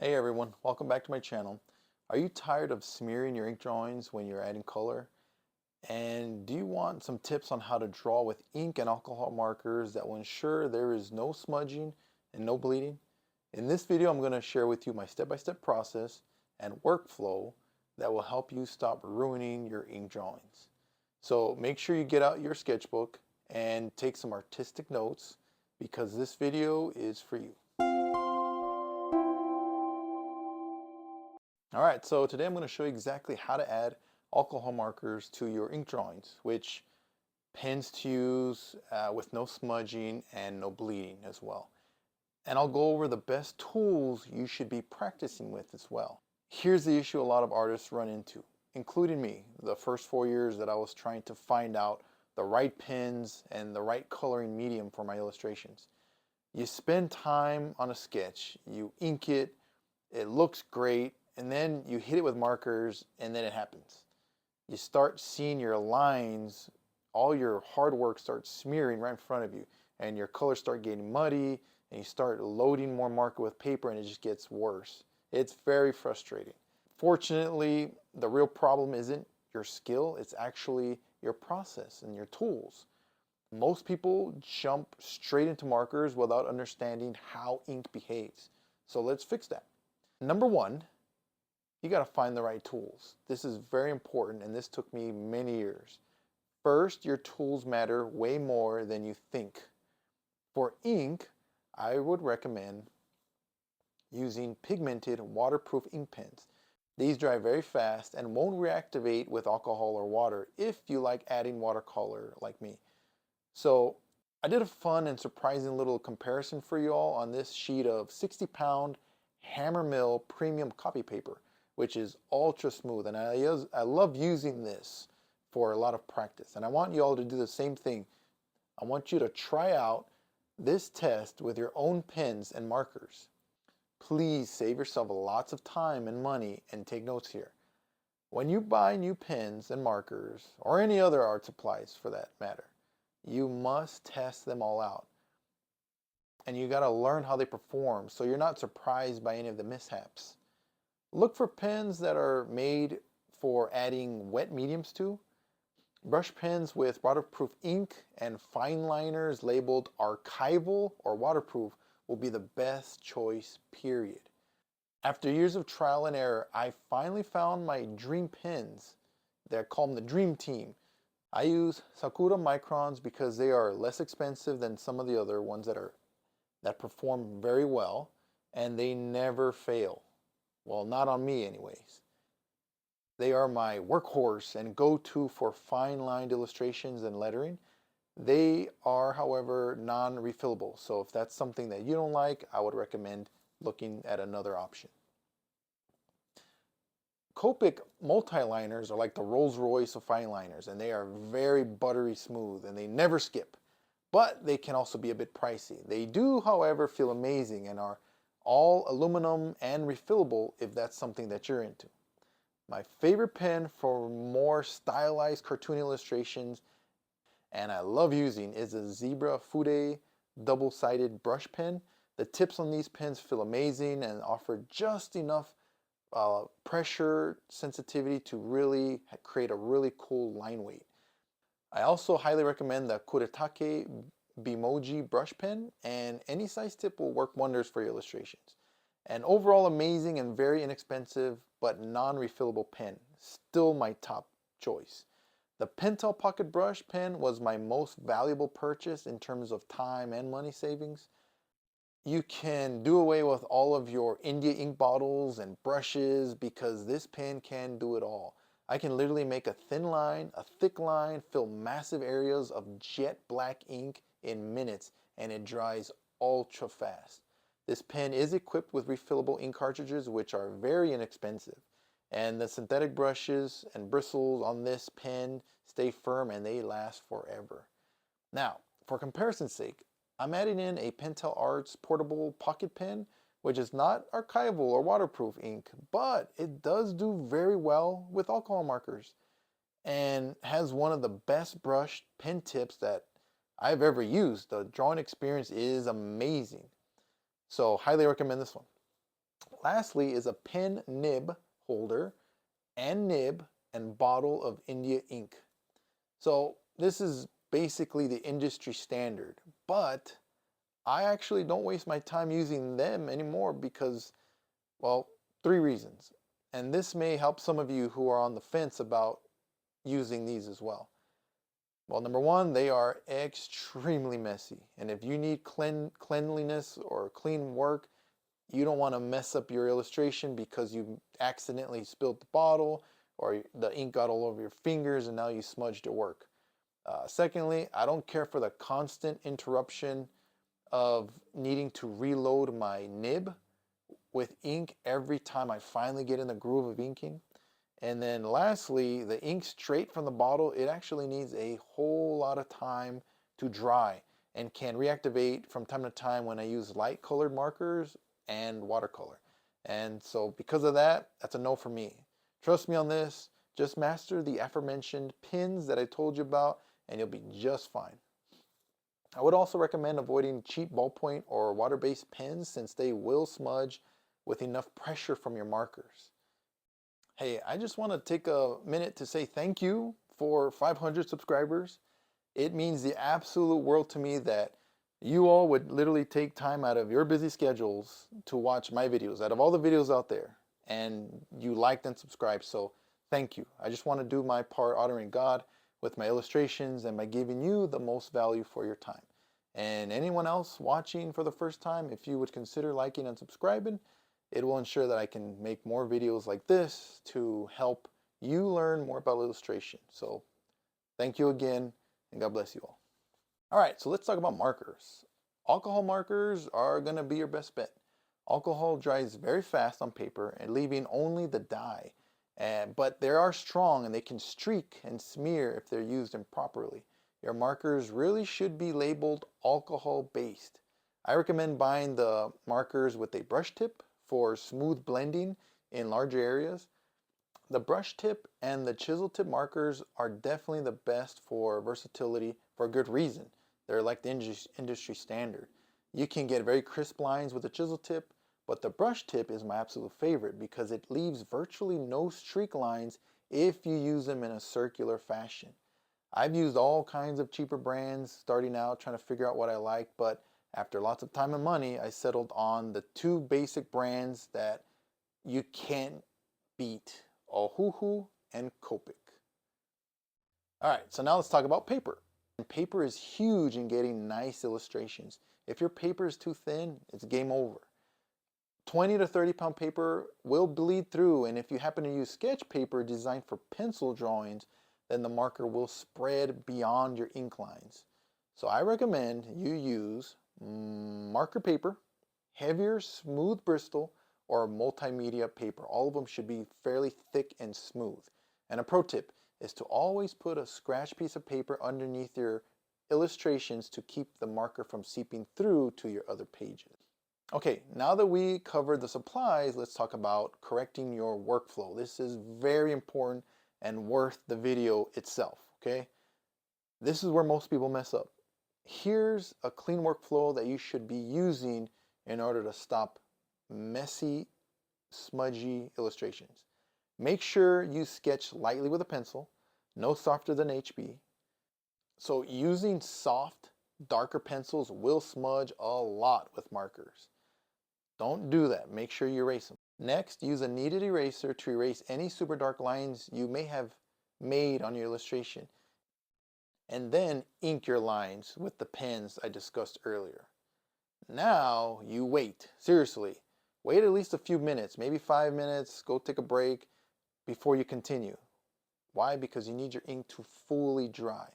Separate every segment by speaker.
Speaker 1: Hey everyone, welcome back to my channel. Are you tired of smearing your ink drawings when you're adding color? And do you want some tips on how to draw with ink and alcohol markers that will ensure there is no smudging and no bleeding? In this video, I'm going to share with you my step-by-step process and workflow that will help you stop ruining your ink drawings. So make sure you get out your sketchbook and take some artistic notes because this video is for you. All right, so today I'm going to show you exactly how to add alcohol markers to your ink drawings, which pens to use with no smudging and no bleeding as well. And I'll go over the best tools you should be practicing with as well. Here's the issue a lot of artists run into, including me, the first 4 years that I was trying to find out the right pens and the right coloring medium for my illustrations. You spend time on a sketch, you ink it, it looks great, and then you hit it with markers and then it happens. You start seeing your lines, all your hard work starts smearing right in front of you, and your colors start getting muddy, and you start loading more marker with paper and it just gets worse. It's very frustrating. Fortunately, the real problem isn't your skill, it's actually your process and your tools. Most people jump straight into markers without understanding how ink behaves. So let's fix that. Number one, you got to find the right tools. This is very important, and this took me many years. First, your tools matter way more than you think. For ink, I would recommend using pigmented waterproof ink pens. These dry very fast and won't reactivate with alcohol or water if you like adding watercolor like me. So I did a fun and surprising little comparison for you all on this sheet of 60-pound Hammermill premium copy paper, which is ultra smooth, and I love using this for a lot of practice, and I want you all to do the same thing. I want you to try out this test with your own pens and markers. Please save yourself lots of time and money and take notes here. When you buy new pens and markers, or any other art supplies for that matter, you must test them all out. And you got to learn how they perform so you're not surprised by any of the mishaps. Look for pens that are made for adding wet mediums to. Brush pens with waterproof ink and fine liners labeled archival or waterproof will be the best choice, period. After years of trial and error, I finally found my dream pens. They're called the Dream Team. I use Sakura microns because they are less expensive than some of the other ones that perform very well, and they never fail. Well, not on me anyways. They are my workhorse and go-to for fine-lined illustrations and lettering. They are, however, non-refillable. So if that's something that you don't like, I would recommend looking at another option. Copic multi-liners are like the Rolls-Royce of fine liners, and they are very buttery smooth and they never skip. But they can also be a bit pricey. They do, however, feel amazing and are all aluminum and refillable if that's something that you're into. My favorite pen for more stylized cartoon illustrations, and I love using, is a Zebra Fude double-sided brush pen. The tips on these pens feel amazing and offer just enough pressure sensitivity to really create a really cool line weight. I also highly recommend the Kuretake Bimoji brush pen, and any size tip will work wonders for your illustrations. An overall amazing and very inexpensive but non-refillable pen, still my top choice. The Pentel Pocket Brush pen was my most valuable purchase in terms of time and money savings. You can do away with all of your India ink bottles and brushes because this pen can do it all. I can literally make a thin line, a thick line, fill massive areas of jet black ink in minutes, and it dries ultra fast. This pen is equipped with refillable ink cartridges, which are very inexpensive. And the synthetic brushes and bristles on this pen stay firm and they last forever. Now, for comparison's sake, I'm adding in a Pentel Arts portable pocket pen, which is not archival or waterproof ink, but it does do very well with alcohol markers and has one of the best brush pen tips that I've ever used. The drawing experience is amazing. So highly recommend this one. lastly is a pen nib holder and nib and bottle of India ink. So this is basically the industry standard, but I actually don't waste my time using them anymore because, well, three reasons. And this may help some of you who are on the fence about using these as well. Well, number one, they are extremely messy. And if you need cleanliness or clean work, you don't want to mess up your illustration because you accidentally spilled the bottle or the ink got all over your fingers and now you smudged your work. Secondly, I don't care for the constant interruption of needing to reload my nib with ink every time I finally get in the groove of inking. And then lastly, the ink straight from the bottle, it actually needs a whole lot of time to dry and can reactivate from time to time when I use light colored markers and watercolor. And so because of that, that's a no for me. Trust me on this, just master the aforementioned pins that I told you about and you'll be just fine. I would also recommend avoiding cheap ballpoint or water-based pens since they will smudge with enough pressure from your markers. Hey, I just want to take a minute to say thank you for 500 subscribers. It means the absolute world to me that you all would literally take time out of your busy schedules to watch my videos, out of all the videos out there, and you liked and subscribed, so thank you. I just want to do my part honoring God with my illustrations and by giving you the most value for your time. And anyone else watching for the first time, if you would consider liking and subscribing, it will ensure that I can make more videos like this to help you learn more about illustration. So thank you again, and God bless you all. All right, so let's talk about markers. Alcohol markers are going to be your best bet. Alcohol dries very fast on paper and leaving only the dye. But they are strong and they can streak and smear if they're used improperly. Your markers really should be labeled alcohol based. I recommend buying the markers with a brush tip for smooth blending in larger areas. The brush tip and the chisel tip markers are definitely the best for versatility for a good reason. They're like the industry standard. You can get very crisp lines with the chisel tip, but the brush tip is my absolute favorite because it leaves virtually no streak lines if you use them in a circular fashion. I've used all kinds of cheaper brands starting out trying to figure out what I like, but after lots of time and money, I settled on the two basic brands that you can't beat, Ohuhu and Copic. All right, so now let's talk about paper. And paper is huge in getting nice illustrations. If your paper is too thin, it's game over. 20 to 30 pound paper will bleed through, and if you happen to use sketch paper designed for pencil drawings, then the marker will spread beyond your ink lines. So I recommend you use marker paper, heavier smooth Bristol, or multimedia paper. All of them should be fairly thick and smooth. And a pro tip is to always put a scratch piece of paper underneath your illustrations to keep the marker from seeping through to your other pages. Okay, now that we covered the supplies, let's talk about correcting your workflow. This is very important and worth the video itself, okay? This is where most people mess up. Here's a clean workflow that you should be using in order to stop messy, smudgy illustrations. Make sure you sketch lightly with a pencil, no softer than HB. So using soft, darker pencils will smudge a lot with markers. Don't do that. Make sure you erase them. Next, use a kneaded eraser to erase any super dark lines you may have made on your illustration. And then ink your lines with the pens I discussed earlier. Now you wait. Seriously, wait at least a few minutes, maybe 5 minutes, go take a break before you continue. Why? Because you need your ink to fully dry.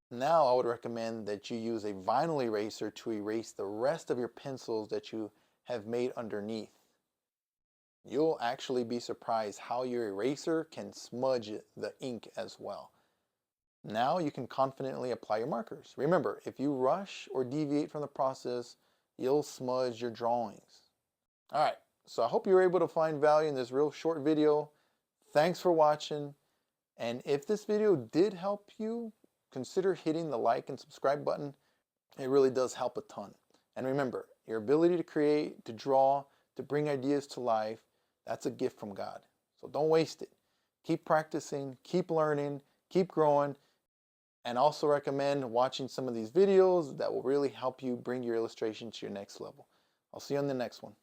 Speaker 1: Now I would recommend that you use a vinyl eraser to erase the rest of your pencils that you have made underneath. You'll actually be surprised how your eraser can smudge the ink as well. Now you can confidently apply your markers. Remember, if you rush or deviate from the process, you'll smudge your drawings. All right, so I hope you were able to find value in this real short video. Thanks for watching. And if this video did help you, consider hitting the like and subscribe button. It really does help a ton. And remember, your ability to create, to draw, to bring ideas to life, that's a gift from God. So don't waste it. Keep practicing, keep learning, keep growing, and also recommend watching some of these videos that will really help you bring your illustration to your next level. I'll see you on the next one.